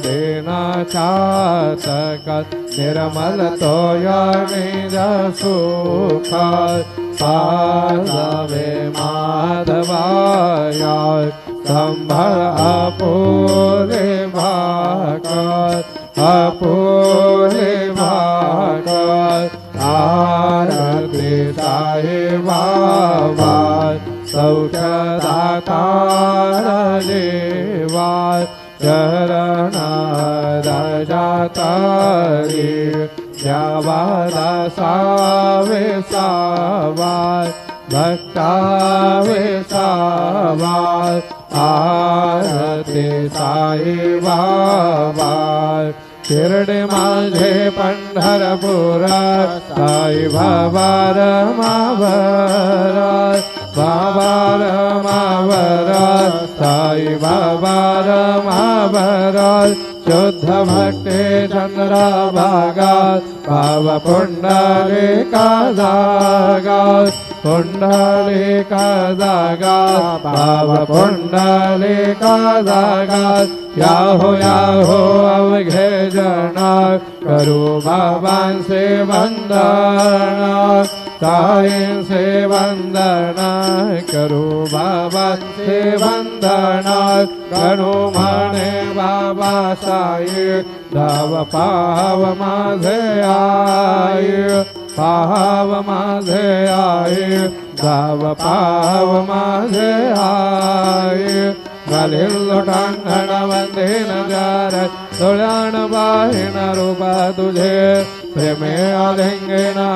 देना चातक निर्मल तो निज सुख पावे माधवाय संभल अपूरे भाकर अपूरे भाकर आरती साई बाबा सौख्यदातार देवा चरण रजातारी जवादा सावे सावार भक्तावे सावार आरती साई बाबा शिर्डी माझे पंढरपुरा साई बाबा रमावरा बाबा रमावरा साई बाबा रमावरा शुद्ध भक्ति चंद्रभागा भाव पुंडलिका दागा पुंडलिका दागा भाव पुंडलिका दागा याहो अवघे जना करू बाबांसे वंदना साईंसे वंदना करू बाबांसे वंदना करू म्हणे बाबा साई धाव पाव माझे आई पाव माझे आई धाव पाव माझे आई घालील लोटांगण वंदीन जार डोळ्यान बाहिन रूपा तुझे प्रेमे आलिंगेना